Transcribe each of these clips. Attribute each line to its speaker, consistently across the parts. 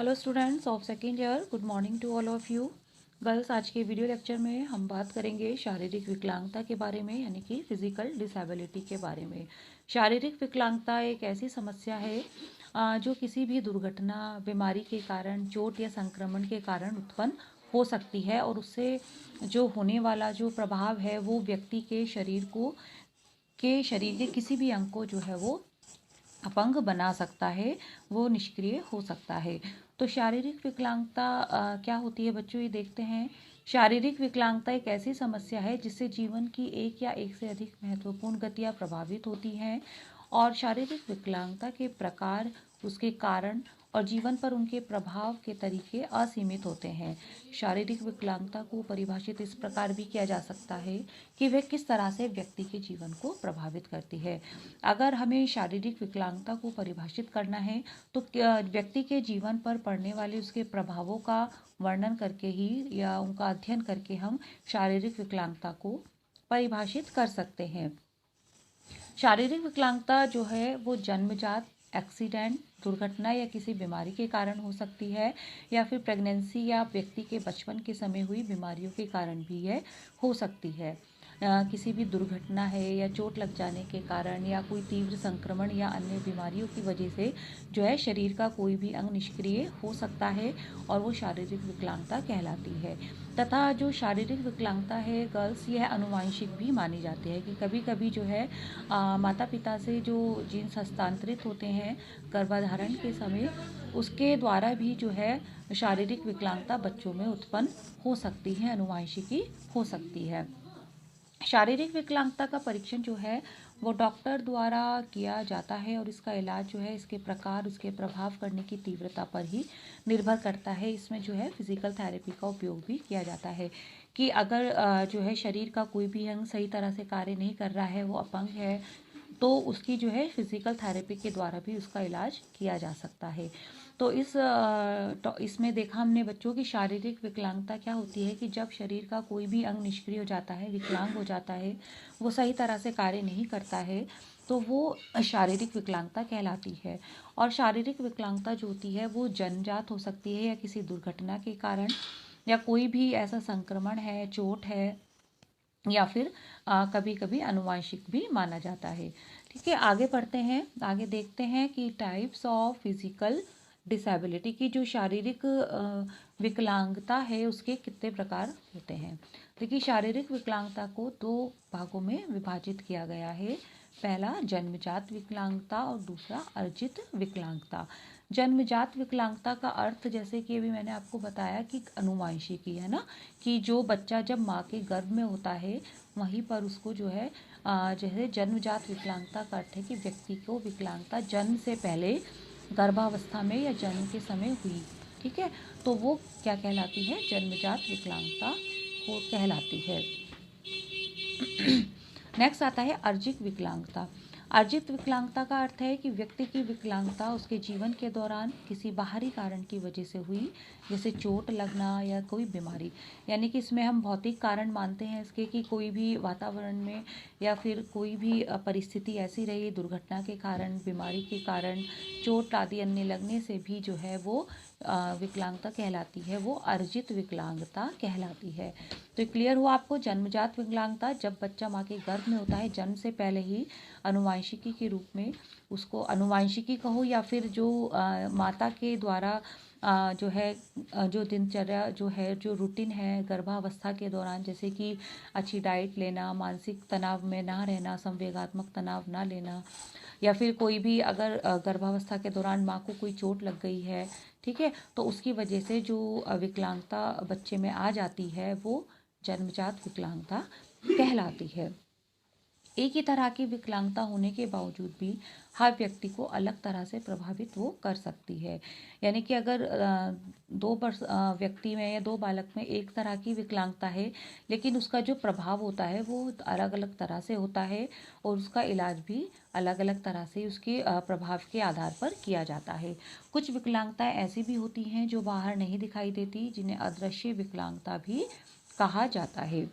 Speaker 1: Hello students of second year, good morning to all of you girls. आज के video lecture में हम बात करेंगे शारीरिक विकलांगता के बारे में, यानी कि फिजिकल डिसेबिलिटी के बारे में। शारीरिक विकलांगता एक ऐसी समस्या है जो किसी भी दुर्घटना, बीमारी के कारण, चोट या संक्रमण के कारण उत्पन्न हो सकती है और उससे जो होने वाला जो प्रभाव है वो व्यक्ति के शरीर के किसी भी अंग को जो है वो अपंग बना सकता है, वो निष्क्रिय हो सकता है। तो शारीरिक विकलांगता क्या होती है बच्चों, ये देखते हैं। शारीरिक विकलांगता एक ऐसी समस्या है जिससे जीवन की एक या एक से अधिक महत्वपूर्ण गतियाँ प्रभावित होती हैं और शारीरिक विकलांगता के प्रकार, उसके कारण और जीवन पर उनके प्रभाव के तरीके असीमित होते हैं। शारीरिक विकलांगता को परिभाषित इस प्रकार भी किया जा सकता है कि वह किस तरह से व्यक्ति के जीवन को प्रभावित करती है। अगर हमें शारीरिक विकलांगता को परिभाषित करना है तो व्यक्ति के जीवन पर पड़ने वाले उसके प्रभावों का वर्णन करके ही या उनका अध्ययन करके हम शारीरिक विकलांगता को परिभाषित कर सकते हैं। शारीरिक विकलांगता जो है वो जन्मजात, एक्सीडेंट, दुर्घटना या किसी बीमारी के कारण हो सकती है, या फिर प्रेगनेंसी या व्यक्ति के बचपन के समय हुई बीमारियों के कारण भी यह हो सकती है। किसी भी दुर्घटना है या चोट लग जाने के कारण या कोई तीव्र संक्रमण या अन्य बीमारियों की वजह से जो है शरीर का कोई भी अंग निष्क्रिय हो सकता है और वो शारीरिक विकलांगता कहलाती है। तथा जो शारीरिक विकलांगता है गर्ल्स, यह अनुवांशिक भी मानी जाती है कि कभी कभी जो है माता पिता से जो जीन्स हस्तांतरित होते हैं गर्भाधारण के समय, उसके द्वारा भी जो है शारीरिक विकलांगता बच्चों में उत्पन्न हो सकती है, अनुवांशिकी हो सकती है। शारीरिक विकलांगता का परीक्षण जो है वो डॉक्टर द्वारा किया जाता है और इसका इलाज जो है इसके प्रकार, उसके प्रभाव करने की तीव्रता पर ही निर्भर करता है। इसमें जो है फिजिकल थेरेपी का उपयोग भी किया जाता है कि अगर जो है शरीर का कोई भी अंग सही तरह से कार्य नहीं कर रहा है, वो अपंग है, तो उसकी जो है फिजिकल थेरेपी के द्वारा भी उसका इलाज किया जा सकता है। तो इसमें देखा हमने बच्चों की शारीरिक विकलांगता क्या होती है कि जब शरीर का कोई भी अंग निष्क्रिय हो जाता है, विकलांग हो जाता है, वो सही तरह से कार्य नहीं करता है, तो वो शारीरिक विकलांगता कहलाती है। और शारीरिक विकलांगता जो होती है वो जन्मजात हो सकती है या किसी दुर्घटना के कारण, या कोई भी ऐसा संक्रमण है, चोट है, या फिर कभी कभी अनुवांशिक भी माना जाता है। ठीक है, आगे पढ़ते हैं। आगे देखते हैं कि टाइप्स ऑफ फिजिकल डिसेबिलिटी की जो शारीरिक विकलांगता है उसके कितने प्रकार होते हैं। देखिए, शारीरिक विकलांगता को दो भागों में विभाजित किया गया है। पहला जन्मजात विकलांगता और दूसरा अर्जित विकलांगता। जन्मजात विकलांगता का अर्थ, जैसे कि अभी मैंने आपको बताया कि अनुवांशिकी है ना, कि जो बच्चा जब माँ के गर्भ में होता है वहीं पर उसको जो है जैसे जन्मजात विकलांगता का अर्थ है कि व्यक्ति को विकलांगता जन्म से पहले गर्भावस्था में या जन्म के समय हुई। ठीक है, तो वो क्या कहलाती है, जन्मजात विकलांगता वो कहलाती है। नेक्स्ट आता है अर्जित विकलांगता। अर्जित विकलांगता का अर्थ है कि व्यक्ति की विकलांगता उसके जीवन के दौरान किसी बाहरी कारण की वजह से हुई, जैसे चोट लगना या कोई बीमारी। यानी कि इसमें हम भौतिक कारण मानते हैं इसके कि कोई भी वातावरण में या फिर कोई भी परिस्थिति ऐसी रही, दुर्घटना के कारण, बीमारी के कारण, चोट आदि अन्य लगने से भी जो है वो विकलांगता कहलाती है, वो अर्जित विकलांगता कहलाती है। तो क्लियर हुआ आपको। जन्मजात विकलांगता, जब बच्चा माँ के गर्भ में होता है, जन्म से पहले ही अनुवांशिकी के रूप में, उसको अनुवांशिकी कहो या फिर जो माता के द्वारा जो है जो दिनचर्या जो है, जो रूटीन है गर्भावस्था के दौरान, जैसे कि अच्छी डाइट लेना, मानसिक तनाव में ना रहना, संवेगात्मक तनाव ना लेना, या फिर कोई भी अगर गर्भावस्था के दौरान माँ को कोई चोट लग गई है, ठीक है, तो उसकी वजह से जो विकलांगता बच्चे में आ जाती है वो जन्मजात विकलांगता कहलाती है। एक ही तरह की विकलांगता होने के बावजूद भी हर व्यक्ति को अलग तरह से प्रभावित वो कर सकती है। यानी कि अगर दो व्यक्ति में या दो बालक में एक तरह की विकलांगता है, लेकिन उसका जो प्रभाव होता है वो अलग अलग तरह से होता है और उसका इलाज भी अलग अलग तरह से उसके प्रभाव के आधार पर किया जाता है। कुछ विकलांगताएं ऐसी भी होती हैं जो बाहर नहीं दिखाई देती, जिन्हें अदृश्य विकलांगता भी कहा जाता है।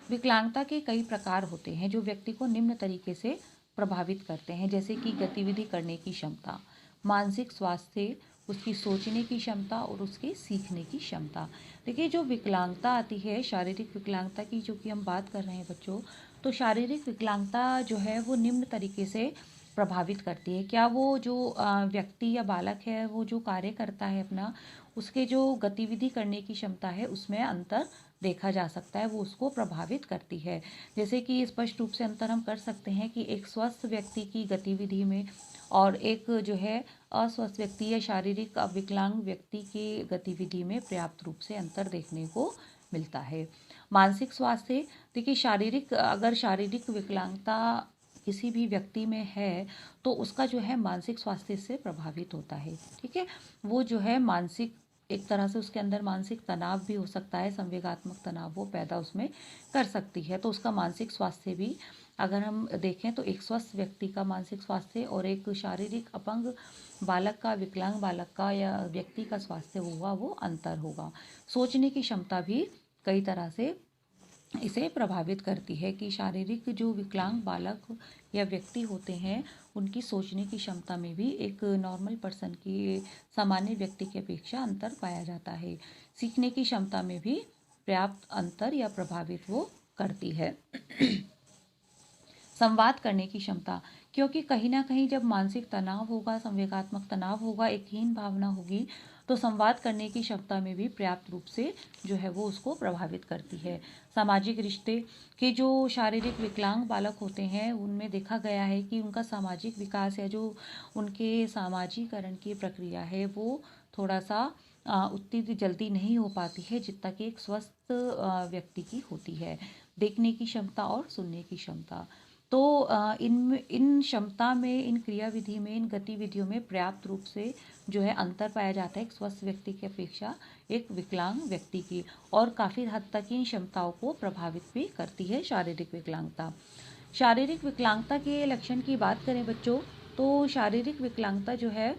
Speaker 1: विकलांगता के कई प्रकार होते हैं जो व्यक्ति को निम्न तरीके से प्रभावित करते हैं, जैसे कि गतिविधि करने की क्षमता, मानसिक स्वास्थ्य, उसकी सोचने की क्षमता और उसके सीखने की क्षमता। देखिए जो विकलांगता आती है, शारीरिक विकलांगता की जो कि हम बात कर रहे हैं बच्चों, तो शारीरिक विकलांगता जो है वो निम्न तरीके से प्रभावित करती है। क्या वो जो व्यक्ति या बालक है वो जो कार्य करता है अपना, उसके जो गतिविधि करने की क्षमता है उसमें अंतर देखा जा सकता है, वो उसको प्रभावित करती है। जैसे कि स्पष्ट रूप से अंतर हम कर सकते हैं कि एक स्वस्थ व्यक्ति की गतिविधि में और एक जो है अस्वस्थ व्यक्ति या शारीरिक विकलांग व्यक्ति की गतिविधि में पर्याप्त रूप से अंतर देखने को मिलता है। मानसिक स्वास्थ्य, देखिए शारीरिक अगर शारीरिक विकलांगता किसी भी व्यक्ति में है तो उसका जो है मानसिक स्वास्थ्य से प्रभावित होता है। ठीक है, वो जो है मानसिक एक तरह से उसके अंदर मानसिक तनाव भी हो सकता है, संवेगात्मक तनाव वो पैदा उसमें कर सकती है, तो उसका मानसिक स्वास्थ्य भी अगर हम देखें तो एक स्वस्थ व्यक्ति का मानसिक स्वास्थ्य और एक शारीरिक अपंग बालक का, विकलांग बालक का या व्यक्ति का स्वास्थ्य होगा वो अंतर होगा। सोचने की क्षमता भी कई तरह से इसे प्रभावित करती है कि शारीरिक जो विकलांग बालक या व्यक्ति होते हैं उनकी सोचने की क्षमता में भी एक नॉर्मल पर्सन की, सामान्य व्यक्ति की अपेक्षा अंतर पाया जाता है। सीखने की क्षमता में भी पर्याप्त अंतर या प्रभावित वो करती है। संवाद करने की क्षमता, क्योंकि कहीं ना कहीं जब मानसिक तनाव होगा, संवेगात्मक तनाव होगा, एक हीन भावना होगी, तो संवाद करने की क्षमता में भी पर्याप्त रूप से जो है वो उसको प्रभावित करती है। सामाजिक रिश्ते के जो शारीरिक विकलांग बालक होते हैं उनमें देखा गया है कि उनका सामाजिक विकास या जो उनके सामाजिकरण की प्रक्रिया है वो थोड़ा सा उतनी जल्दी नहीं हो पाती है जितना कि एक स्वस्थ व्यक्ति की होती है। देखने की क्षमता और सुनने की क्षमता, तो इन क्षमता में, इन क्रियाविधि में, इन गतिविधियों में पर्याप्त रूप से जो है अंतर पाया जाता है एक स्वस्थ व्यक्ति की अपेक्षा एक विकलांग व्यक्ति की, और काफ़ी हद तक इन क्षमताओं को प्रभावित भी करती है शारीरिक विकलांगता। शारीरिक विकलांगता के लक्षण की बात करें बच्चों, तो शारीरिक विकलांगता जो है,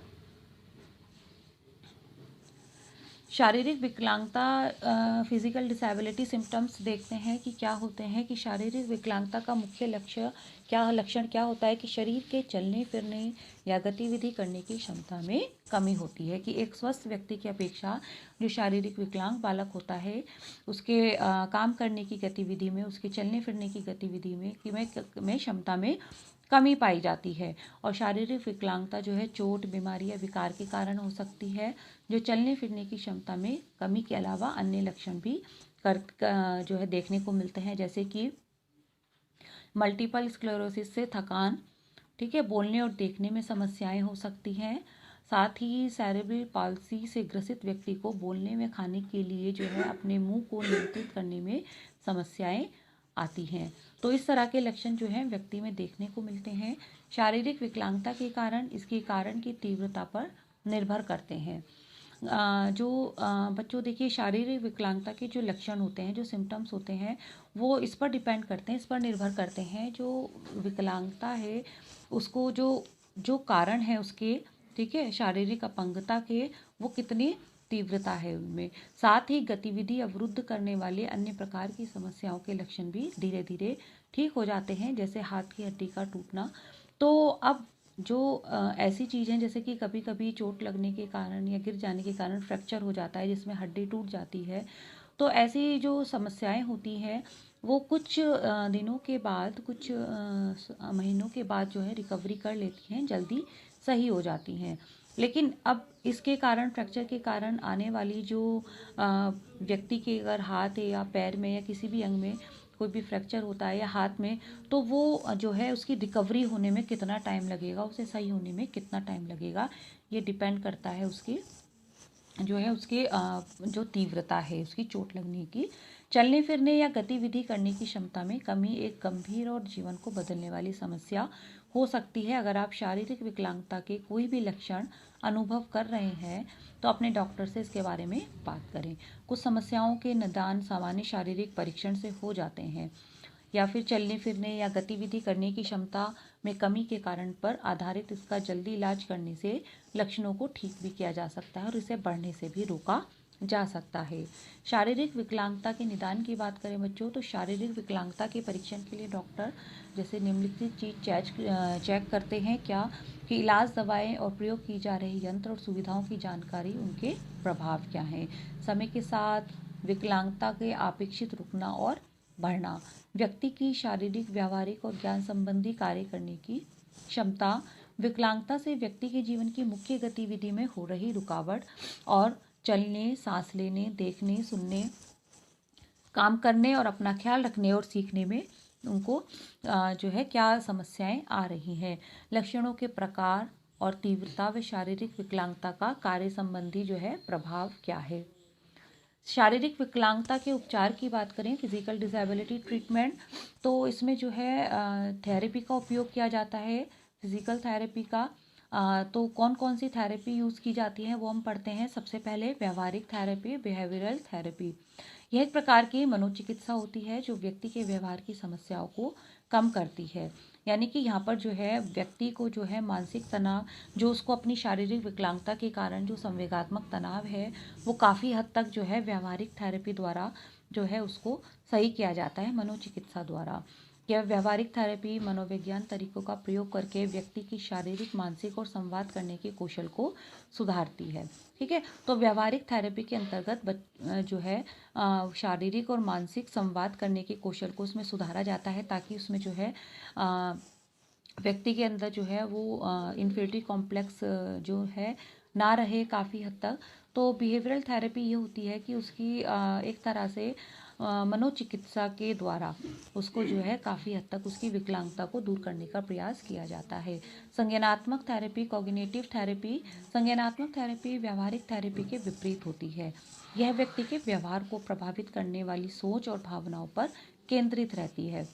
Speaker 1: शारीरिक विकलांगता फिजिकल डिसेबिलिटी सिम्टम्स देखते हैं कि क्या होते हैं कि शारीरिक विकलांगता का मुख्य लक्षण क्या होता है कि शरीर के चलने फिरने या गतिविधि करने की क्षमता में कमी होती है। कि एक स्वस्थ व्यक्ति की अपेक्षा जो शारीरिक विकलांग बालक होता है उसके काम करने की गतिविधि में, उसके चलने फिरने की गतिविधि में क्षमता में कमी पाई जाती है। और शारीरिक विकलांगता जो है चोट, बीमारी या विकार के कारण हो सकती है, जो चलने फिरने की क्षमता में कमी के अलावा अन्य लक्षण भी जो है देखने को मिलते हैं, जैसे कि मल्टीपल स्क्लेरोसिस से थकान, ठीक है, बोलने और देखने में समस्याएं हो सकती हैं। साथ ही सेरेब्रल पाल्सी से ग्रसित व्यक्ति को बोलने में, खाने के लिए जो है अपने मुंह को नियंत्रित करने में समस्याएं आती हैं। तो इस तरह के लक्षण जो है व्यक्ति में देखने को मिलते हैं। शारीरिक विकलांगता के कारण इसके कारण की तीव्रता पर निर्भर करते हैं। बच्चों देखिए शारीरिक विकलांगता के जो लक्षण होते हैं, जो सिम्टम्स होते हैं, वो इस पर डिपेंड करते हैं, इस पर निर्भर करते हैं जो विकलांगता है उसको जो कारण है उसके, ठीक है, शारीरिक अपंगता के, वो कितनी तीव्रता है उनमें। साथ ही गतिविधि अवरुद्ध करने वाले अन्य प्रकार की समस्याओं के लक्षण भी धीरे धीरे ठीक हो जाते हैं, जैसे हाथ की हड्डी का टूटना। तो अब जो ऐसी चीज़ें जैसे कि कभी कभी चोट लगने के कारण या गिर जाने के कारण फ्रैक्चर हो जाता है जिसमें हड्डी टूट जाती है, तो ऐसी जो समस्याएं होती हैं वो कुछ दिनों के बाद, कुछ महीनों के बाद जो है रिकवरी कर लेती हैं, जल्दी सही हो जाती हैं। लेकिन अब इसके कारण, फ्रैक्चर के कारण आने वाली जो व्यक्ति के अगर हाथ या पैर में या किसी भी अंग में कोई भी फ्रैक्चर होता है या हाथ में, तो वो जो है उसकी रिकवरी होने में कितना टाइम लगेगा, उसे सही होने में कितना टाइम लगेगा, ये डिपेंड करता है उसकी जो है उसके जो तीव्रता है उसकी चोट लगने की। चलने फिरने या गतिविधि करने की क्षमता में कमी एक गंभीर और जीवन को बदलने वाली समस्या हो सकती है। अगर आप शारीरिक विकलांगता के कोई भी लक्षण अनुभव कर रहे हैं तो अपने डॉक्टर से इसके बारे में बात करें। कुछ समस्याओं के निदान सामान्य शारीरिक परीक्षण से हो जाते हैं, या फिर चलने फिरने या गतिविधि करने की क्षमता में कमी के कारण पर आधारित इसका जल्दी इलाज करने से लक्षणों को ठीक भी किया जा सकता है और इसे बढ़ने से भी रोका जा सकता है। शारीरिक विकलांगता के निदान की बात करें बच्चों, तो शारीरिक विकलांगता के परीक्षण के लिए डॉक्टर जैसे निम्नलिखित चीज चेक करते हैं क्या, कि इलाज, दवाएं और प्रयोग की जा रही यंत्र और सुविधाओं की जानकारी, उनके प्रभाव क्या हैं, समय के साथ विकलांगता के अपेक्षित रुकना और बढ़ना, व्यक्ति की शारीरिक, व्यावहारिक और ज्ञान संबंधी कार्य करने की क्षमता, विकलांगता से व्यक्ति के जीवन की मुख्य गतिविधि में हो रही रुकावट और चलने, सांस लेने, देखने, सुनने, काम करने और अपना ख्याल रखने और सीखने में उनको जो है क्या समस्याएं आ रही हैं, लक्षणों के प्रकार और तीव्रता व शारीरिक विकलांगता का कार्य संबंधी जो है प्रभाव क्या है। शारीरिक विकलांगता के उपचार की बात करें, फिजिकल डिसेबिलिटी ट्रीटमेंट, तो इसमें जो है थेरेपी का उपयोग किया जाता है, फिजिकल थेरेपी का। तो कौन कौन सी थेरेपी यूज़ की जाती है वो हम पढ़ते हैं। सबसे पहले व्यवहारिक थेरेपी, बिहेवियरल थेरेपी। यह एक प्रकार की मनोचिकित्सा होती है जो व्यक्ति के व्यवहार की समस्याओं को कम करती है। यानी कि यहाँ पर जो है व्यक्ति को जो है मानसिक तनाव, जो उसको अपनी शारीरिक विकलांगता के कारण जो संवेगात्मक तनाव है, वो काफ़ी हद तक जो है व्यवहारिक थेरेपी द्वारा जो है उसको सही किया जाता है, मनोचिकित्सा द्वारा। यह व्यवहारिक थेरेपी मनोविज्ञान तरीकों का प्रयोग करके व्यक्ति की शारीरिक, मानसिक और संवाद करने के कौशल को सुधारती है। ठीक है, तो व्यवहारिक थेरेपी के अंतर्गत जो है शारीरिक और मानसिक संवाद करने के कौशल को उसमें सुधारा जाता है, ताकि उसमें जो है व्यक्ति के अंदर जो है वो इन्फीरियरिटी कॉम्प्लेक्स जो है ना रहे काफ़ी हद तक। तो बिहेवियरल थेरेपी ये होती है कि उसकी एक तरह से मनोचिकित्सा के द्वारा उसको जो है काफ़ी हद तक उसकी विकलांगता को दूर करने का प्रयास किया जाता है। संज्ञानात्मक थेरेपी, कॉग्निटिव थेरेपी। संज्ञानात्मक थेरेपी व्यवहारिक थेरेपी के विपरीत होती है। यह व्यक्ति के व्यवहार को प्रभावित करने वाली सोच और भावनाओं पर केंद्रित रहती है,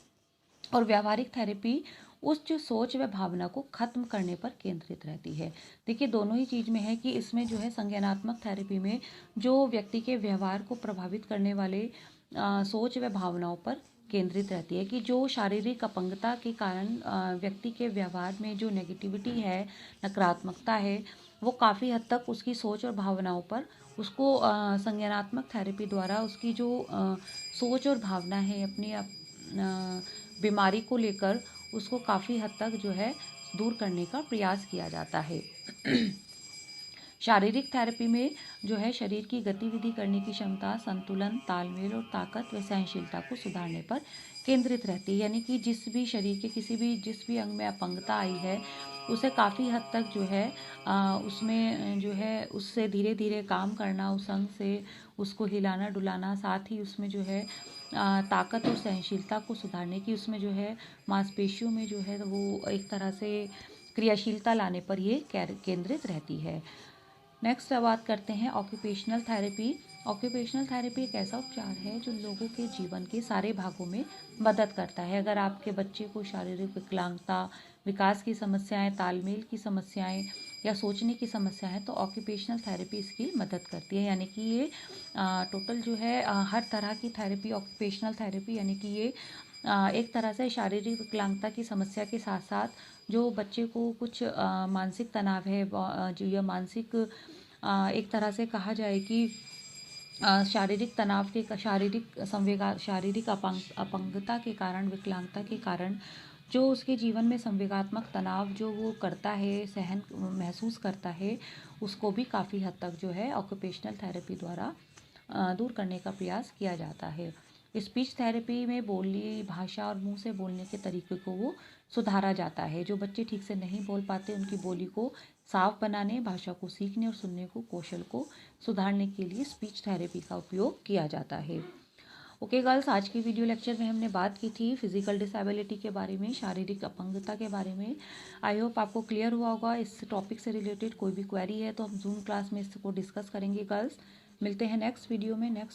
Speaker 1: और व्यवहारिक थेरेपी उस जो सोच व भावना को खत्म करने पर केंद्रित रहती है। देखिए दोनों ही चीज़ में है कि इसमें जो है संज्ञानात्मक थेरेपी में जो व्यक्ति के व्यवहार को प्रभावित करने वाले सोच व भावनाओं पर केंद्रित रहती है, कि जो शारीरिक अपंगता के कारण व्यक्ति के व्यवहार में जो नेगेटिविटी है, नकारात्मकता है, वो काफ़ी हद तक उसकी सोच और भावनाओं पर उसको संज्ञानात्मक थेरेपी द्वारा उसकी जो सोच और भावना है अपनी बीमारी को लेकर, उसको काफ़ी हद तक जो है दूर करने का प्रयास किया जाता है। शारीरिक थेरेपी में जो है शरीर की गतिविधि करने की क्षमता, संतुलन, तालमेल और ताकत व सहनशीलता को सुधारने पर केंद्रित रहती है। यानी कि जिस भी शरीर के जिस भी अंग में अपंगता आई है, उसे काफ़ी हद तक जो है उसमें जो है उससे धीरे धीरे काम करना, उस अंग से उसको हिलाना डुलाना, साथ ही उसमें जो है ताकत और सहनशीलता को सुधारने की, उसमें जो है मांसपेशियों में जो है वो एक तरह से क्रियाशीलता लाने पर ये केंद्रित रहती है। नेक्स्ट बात करते हैं ऑक्यूपेशनल थेरेपी। ऑक्यूपेशनल थेरेपी एक ऐसा उपचार है जो लोगों के जीवन के सारे भागों में मदद करता है। अगर आपके बच्चे को शारीरिक विकलांगता, विकास की समस्याएं, तालमेल की समस्याएं या सोचने की समस्या है, तो ऑक्यूपेशनल थेरेपी इसकी मदद करती है। यानी कि ये टोटल जो है हर तरह की थेरेपी, ऑक्यूपेशनल थेरेपी, यानी कि ये एक तरह से शारीरिक विकलांगता की समस्या के साथ साथ जो बच्चे को कुछ मानसिक तनाव है, जो या मानसिक एक तरह से कहा जाए कि शारीरिक तनाव के, शारीरिक अपंगता के कारण, विकलांगता के कारण जो उसके जीवन में संवेगात्मक तनाव जो वो करता है, सहन महसूस करता है, उसको भी काफ़ी हद तक जो है ऑक्यूपेशनल थेरेपी द्वारा दूर करने का प्रयास किया जाता है। स्पीच थेरेपी में बोली भाषा और मुंह से बोलने के तरीके को वो सुधारा जाता है। जो बच्चे ठीक से नहीं बोल पाते, उनकी बोली को साफ बनाने, भाषा को सीखने और सुनने को कौशल को सुधारने के लिए स्पीच थेरेपी का उपयोग किया जाता है। ओके गर्ल्स, आज की वीडियो लेक्चर में हमने बात की थी फिजिकल डिसेबिलिटी के बारे में, शारीरिक अपंगता के बारे में। आई होप आपको क्लियर हुआ होगा। इस टॉपिक से रिलेटेड कोई भी क्वेरी है तो हम जूम क्लास में इसको डिस्कस करेंगे गर्ल्स। मिलते हैं नेक्स्ट वीडियो में नेक्स्ट